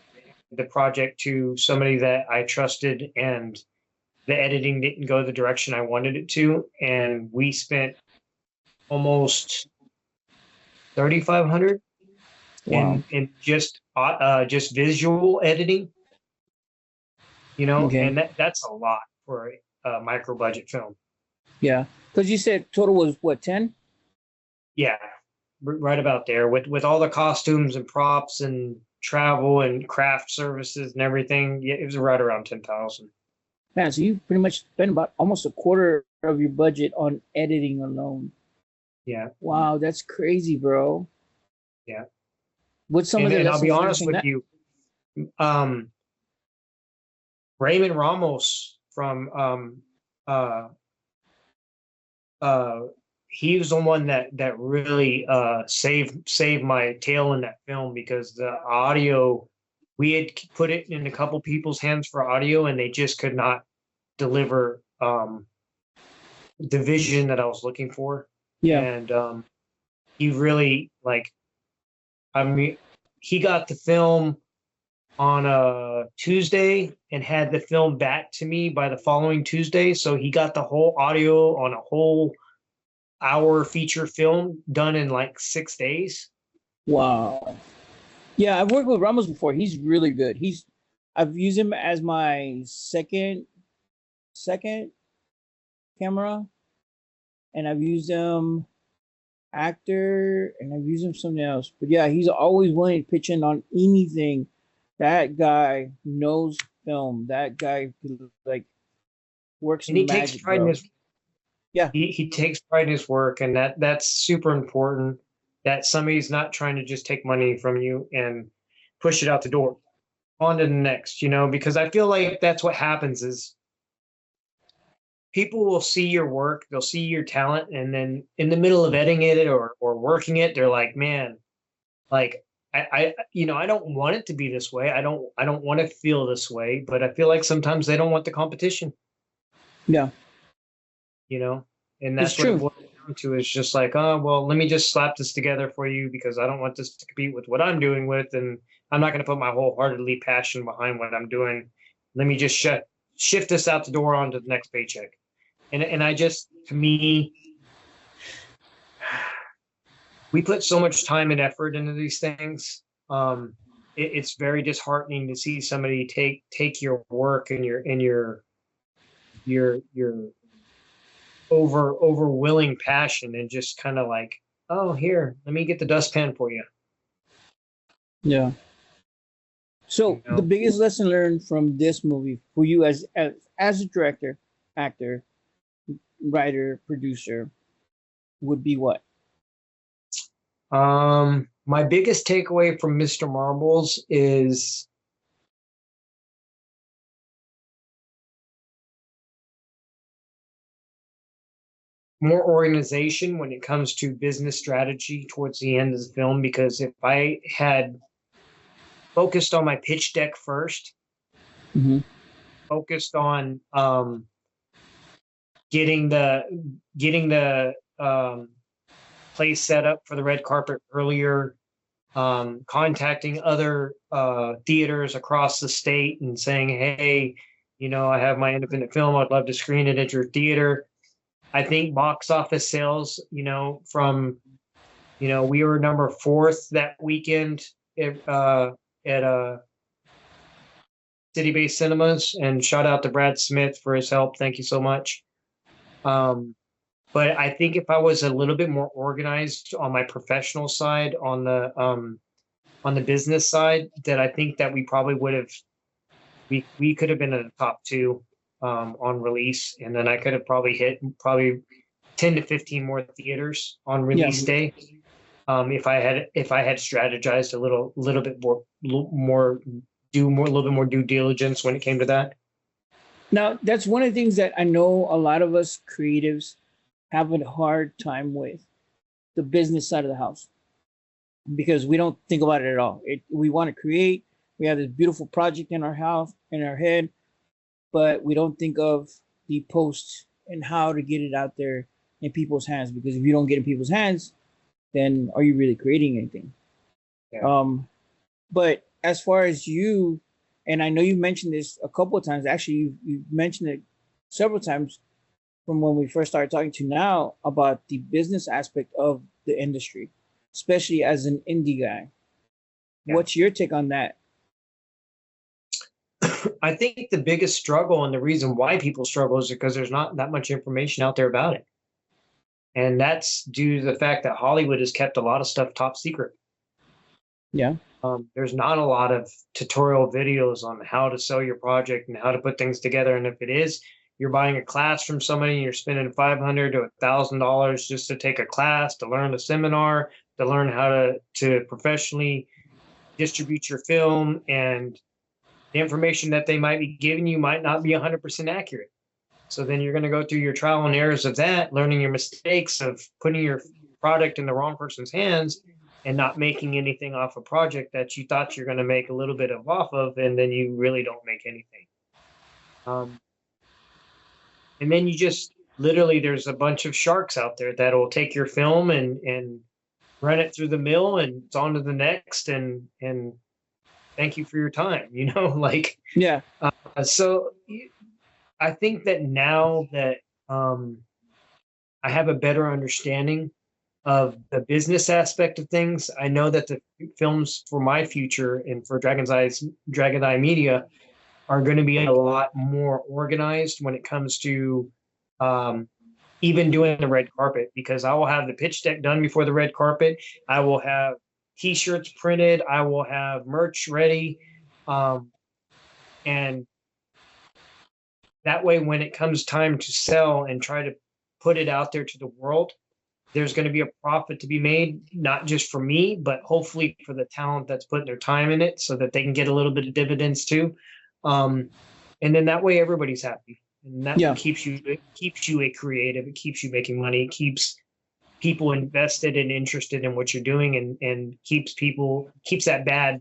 the project to somebody that I trusted, and the editing didn't go the direction I wanted it to, and we spent almost 3,500 Wow. in just visual editing, Okay. and that's a lot for a micro budget film. Yeah. Because you said total was what 10? Yeah, right about there with all the costumes and props and travel and craft services and everything. Yeah, it was right around 10,000. Man, so you pretty much spent about almost a quarter of your budget on editing alone. Yeah, Wow, that's crazy, bro. yeah. What's some of And the and I'll be lessons you learned honest from with that? you, um, Raymond Ramos from uh uh he was the one that really saved my tail in that film, because the audio, we had put it in a couple people's hands for audio and they just could not deliver the vision that I was looking for. Yeah. And he really, like, I mean, he got the film on a Tuesday and had the film back to me by the following Tuesday. So he got the whole audio on a whole hour feature film done in like 6 days. Wow. Yeah, I've worked with Ramos before. He's really good. I've used him as my second camera, and I've used him actor, and I've used him something else. But yeah, he's always willing to pitch in on anything. That guy knows film. That guy like works And he takes magic, pride in bro. his Yeah, he takes pride in his work, and that's super important, that somebody's not trying to just take money from you and push it out the door on to the next, because I feel like that's what happens is people will see your work, they'll see your talent, and then in the middle of editing it or working it, they're like, man, like I don't want it to be this way. I don't want to feel this way, but I feel like sometimes they don't want the competition, yeah, you know, and it's that's what it true. boils down to, is just like, oh, well, let me just slap this together for you because I don't want this to compete with what I'm doing with, and I'm not going to put my wholeheartedly passion behind what I'm doing. Let me just shift this out the door onto the next paycheck. And I just, to me, we put so much time and effort into these things. It's very disheartening to see somebody take your work and your overwilling passion and just kind of like, oh, here, let me get the dustpan for you. Yeah. So You the know, biggest lesson learned from this movie for you as a director, actor, writer, producer would be what? my biggest takeaway from Mr. Marbles is more organization when it comes to business strategy towards the end of the film. Because if I had focused on my pitch deck first, Mm-hmm. focused on getting the place set up for the red carpet earlier, contacting other theaters across the state and saying, hey, I have my independent film. I'd love to screen it at your theater. I think box office sales, we were number fourth that weekend at city-based cinemas, and shout out to Brad Smith for his help. Thank you so much. Um, but I think if I was a little bit more organized on my professional side, on the business side, that I think that we probably would have we could have been in the top two on release, and then I could have probably hit probably 10 to 15 more theaters on Yeah. release day. If I had strategized a little bit more a little bit more due diligence when it came to that. Now, that's one of the things that I know a lot of us creatives have a hard time with, the business side of the house, because we don't think about it at all. We want to create, we have this beautiful project in our house, in our head, but we don't think of the post and how to get it out there in people's hands. Because if you don't get in people's hands, then are you really creating anything? Yeah. But as far as you, and I know you mentioned this a couple of times. Actually, you mentioned it several times from when we first started talking to now about the business aspect of the industry, especially as an indie guy. Yeah. What's your take on that? I think the biggest struggle and the reason why people struggle is because there's not that much information out there about it. And that's due to the fact that Hollywood has kept a lot of stuff top secret. Yeah. There's not a lot of tutorial videos on how to sell your project and how to put things together. And if it is, you're buying a class from somebody and you're spending $500 to $1,000 just to take a class, to learn a seminar, to learn how to professionally distribute your film. And the information that they might be giving you might not be 100% accurate. So then you're going to go through your trial and errors of that, learning your mistakes of putting your product in the wrong person's hands and not making anything off a project that you thought you're going to make a little bit of off of, and then you really don't make anything. And then you just literally, there's a bunch of sharks out there that will take your film and run it through the mill, and it's on to the next, and thank you for your time, like. Yeah. So I think that now that I have a better understanding of the business aspect of things, I know that the films for my future and for Dragon's Eye Media are going to be a lot more organized when it comes to even doing the red carpet, because I will have the pitch deck done before the red carpet. I will have T-shirts printed. I will have merch ready. And that way, when it comes time to sell and try to put it out there to the world, there's going to be a profit to be made, not just for me, but hopefully for the talent that's putting their time in it, so that they can get a little bit of dividends too. And then that way everybody's happy. And that keeps you a creative. It keeps you making money. It keeps people invested and interested in what you're doing, and keeps that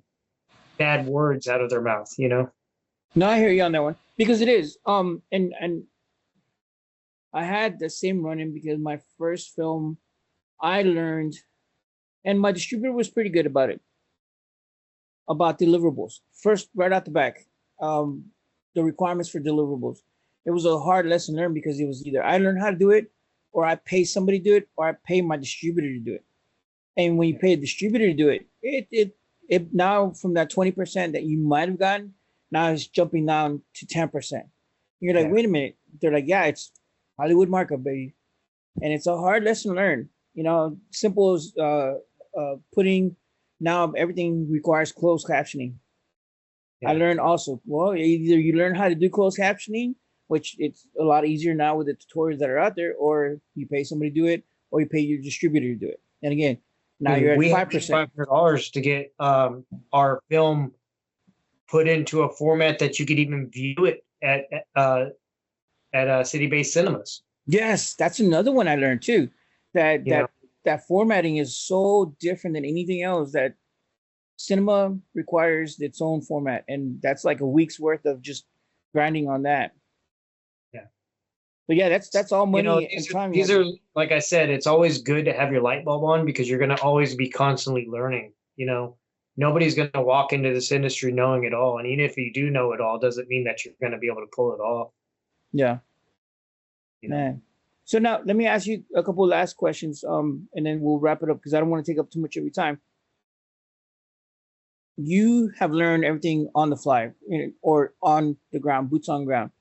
bad words out of their mouth, No, I hear you on that one, because it is. And I had the same run-in because my first film, I learned, and my distributor was pretty good about it, about deliverables. First, right out the back, the requirements for deliverables. It was a hard lesson learned, because it was either I learned how to do it, or I pay somebody to do it, or I pay my distributor to do it. And when you pay a distributor to do it, it now, from that 20% that you might have gotten, now it's jumping down to 10%. You're like, wait a minute. They're like, yeah, it's Hollywood markup, baby. And it's a hard lesson learned. Simple as putting now everything requires closed captioning. I Yeah. learned also, well, either you learn how to do closed captioning, which it's a lot easier now with the tutorials that are out there, or you pay somebody to do it, or you pay your distributor to do it. And again, now you're at We had 5%. $500 to get our film put into a format that you could even view it at city-based cinemas. Yes, that's another one I learned too. That You know, that formatting is so different than anything else that cinema requires its own format, and that's like a week's worth of just grinding on that. yeah. But yeah, that's all money and time. These are like I said, it's always good to have your light bulb on because you're going to always be constantly learning. Nobody's going to walk into this industry knowing it all, and even if you do know it all, doesn't mean that you're going to be able to pull it off. Yeah, You know? man. So now let me ask you a couple last questions, and then we'll wrap it up because I don't want to take up too much of your time. You have learned everything on the fly, or on the ground, boots on ground.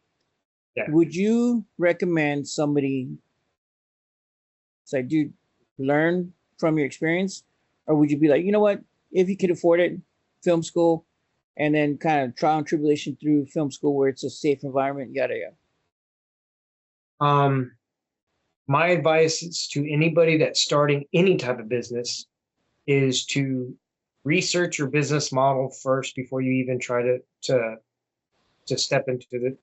Yeah. Would you recommend somebody say, dude, learn from your experience? Or would you be like, you know what, if you could afford it, film school, and then kind of trial and tribulation through film school where it's a safe environment, yada yada? My advice is to anybody that's starting any type of business is to research your business model first before you even try to step into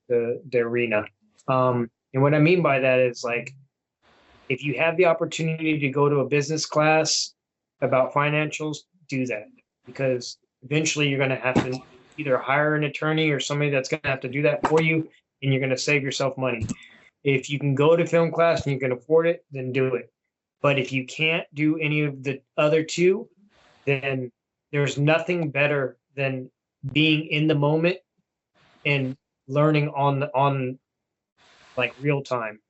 the arena. And what I mean by that is, like, if you have the opportunity to go to a business class about financials, do that, because eventually you're going to have to either hire an attorney or somebody that's going to have to do that for you, and you're going to save yourself money. If you can go to film class and you can afford it, then do it. But if you can't do any of the other two, then there's nothing better than being in the moment and learning on like real time.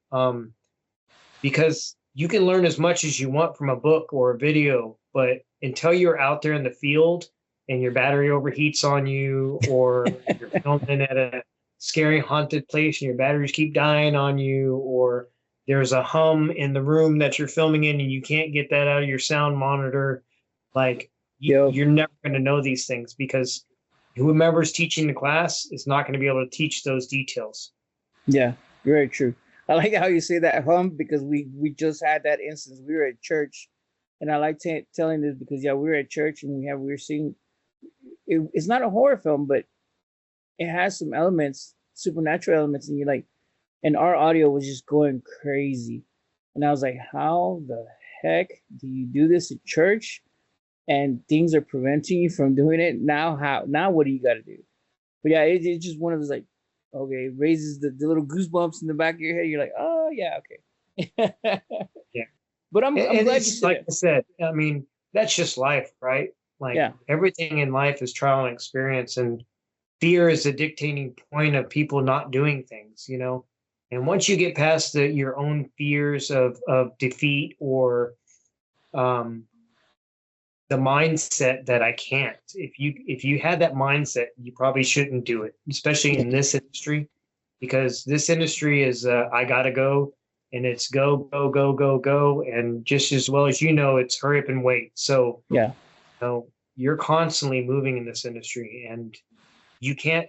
Because you can learn as much as you want from a book or a video, but until you're out there in the field and your battery overheats on you, or you're filming at a scary haunted place and your batteries keep dying on you, or there's a hum in the room that you're filming in and you can't get that out of your sound monitor, like you're never going to know these things, because whomever's teaching the class is not going to be able to teach those details. Yeah, very true. I like how you say that hum, because we just had that instance. We were at church, and I like telling this because we were at church and we were seeing it's not a horror film, but it has some elements, supernatural elements, and and our audio was just going crazy, and I was like, how the heck do you do this at church? And things are preventing you from doing it. Now what do you got to do? But yeah, it's just one of those, like, okay, it raises the little goosebumps in the back of your head. You're like, oh yeah, okay. Yeah. But I'm glad you said like I said, I mean, that's just life, right? Like, everything in life is trial and experience, and fear is the dictating point of people not doing things, And once you get past your own fears of defeat, or the mindset that I can't, if you had that mindset, you probably shouldn't do it, especially in this industry, because this industry is I gotta go, and it's go go go go go, and just as well as it's hurry up and wait. So you're constantly moving in this industry, and you can't,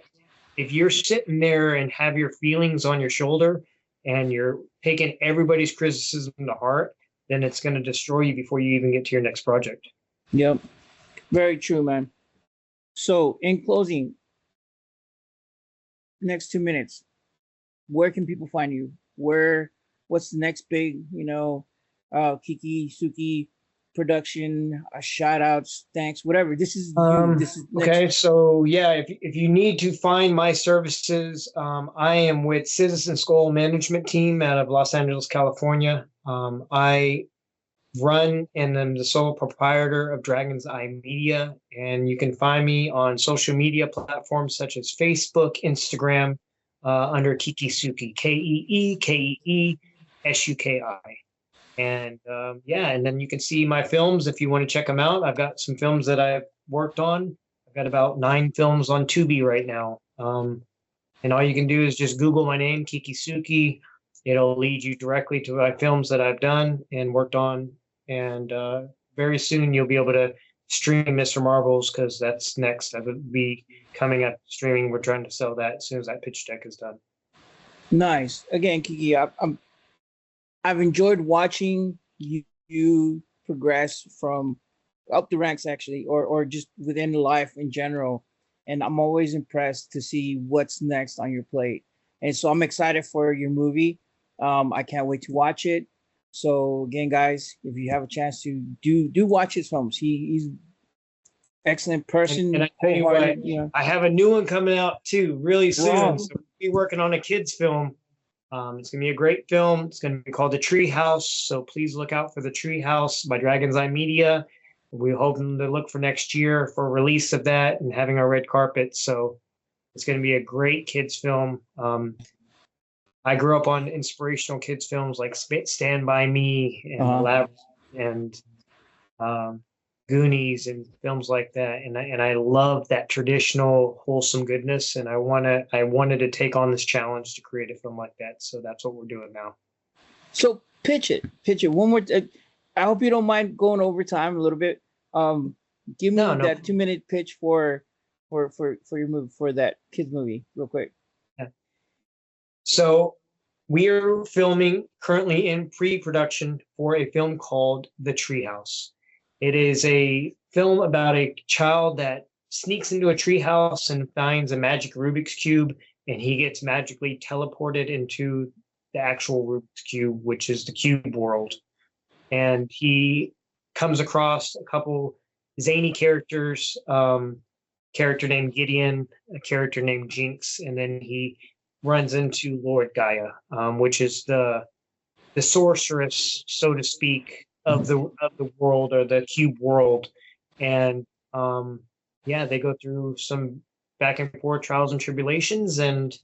if you're sitting there and have your feelings on your shoulder and you're taking everybody's criticism to heart, then it's going to destroy you before you even get to your next project. Yep. Very true, man. So in closing, next 2 minutes, where can people find you? What's the next big, Keekee Suki production, shout outs, thanks, whatever. This is okay. So if you need to find my services, I am with Citizen Skull Management Team out of Los Angeles, California. I run and am the sole proprietor of Dragon's Eye Media, and you can find me on social media platforms such as Facebook, Instagram, under Keekee Suki, KeeKeeSuki. And and then you can see my films if you want to check them out. I've got some films that I've worked on. I've got about 9 films on Tubi right now. And all you can do is just Google my name, Keekee Suki. It'll lead you directly to my films that I've done and worked on. And very soon you'll be able to stream Mr. Marvels because that's next. That would be coming up streaming. We're trying to sell that as soon as that pitch deck is done. Nice. Again, Kiki, I've enjoyed watching you progress from up the ranks actually, or just within life in general. And I'm always impressed to see what's next on your plate. And so I'm excited for your movie. I can't wait to watch it. So again, guys, if you have a chance to do watch his films, he's excellent person. And I tell you what, I have a new one coming out too really soon. Wow. So we'll be working on a kids film. It's gonna be a great film. It's gonna be called The Treehouse. So please look out for The Treehouse by Dragon's Eye Media. We're hoping to look for next year for release of that and having our red carpet. So it's going to be a great kids film. I grew up on inspirational kids films like Stand By Me and Lab and Goonies and films like that. And I love that traditional wholesome goodness. And I wanted to take on this challenge to create a film like that. So that's what we're doing now. So pitch it one more. I hope you don't mind going over time a little bit. Give me that 2-minute pitch for your movie, for that kids movie, real quick. Yeah. So we are filming currently in pre-production for a film called The Treehouse. It is a film about a child that sneaks into a treehouse and finds a magic Rubik's Cube, and he gets magically teleported into the actual Rubik's Cube, which is the cube world. And he comes across a couple zany characters, character named Gideon, a character named Jinx, and then he runs into Lord Gaia, which is the sorceress, so to speak, of the world, or the cube world. And they go through some back and forth trials and tribulations, and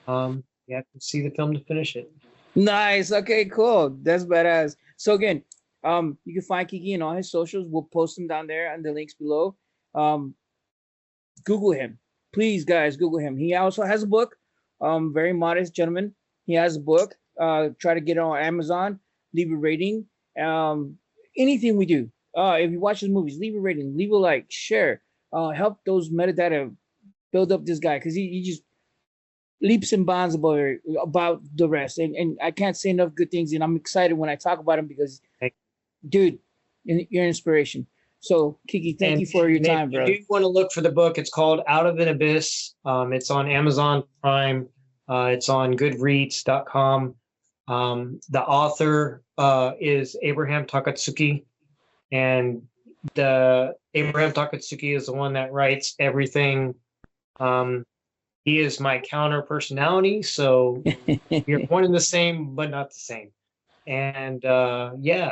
you have to see the film to finish it. Nice. Okay, cool. That's badass. So again, you can find Keekee in all his socials. We'll post them down there and the links below. Google him. Please, guys, Google him. He also has a book. Very modest gentleman. He has a book. Try to get it on Amazon. Leave a rating. Anything we do. If you watch his movies, leave a rating. Leave a like. Share. Help those metadata build up this guy, because he just leaps and bounds about the rest. And I can't say enough good things. And I'm excited when I talk about him because, dude, you're an inspiration. So, Keekee, thank you for your time, bro. If you want to look for the book, it's called Out of an Abyss. It's on Amazon Prime. It's on Goodreads.com. The author is Abraham Takatsuki. And the Abraham Takatsuki is the one that writes everything. He is my counter personality, so you're one and the same, but not the same. And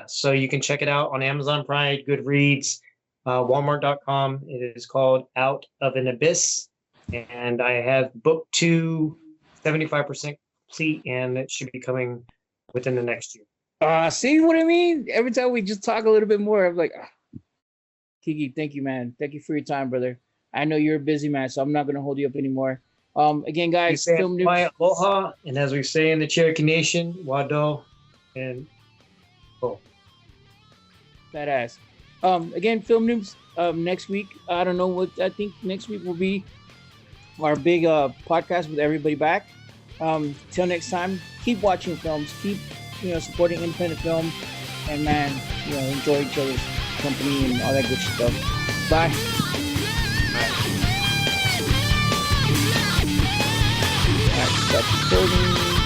so you can check it out on Amazon Prime, Goodreads, Walmart.com. It is called Out of an Abyss. And I have book 2, 75% complete, and it should be coming within the next year. See what I mean? Every time we just talk a little bit more, I'm like, Keekee, thank you, man. Thank you for your time, brother. I know you're a busy man, so I'm not going to hold you up anymore. Again, guys, film news. Aloha, and as we say in the Cherokee Nation, Wado, and badass. Again, film news. Next week, I don't know what. I think next week will be our big podcast with everybody back. Till next time, keep watching films, keep supporting independent film, and man, enjoy each other's company and all that good stuff. Bye. All right, stop recording.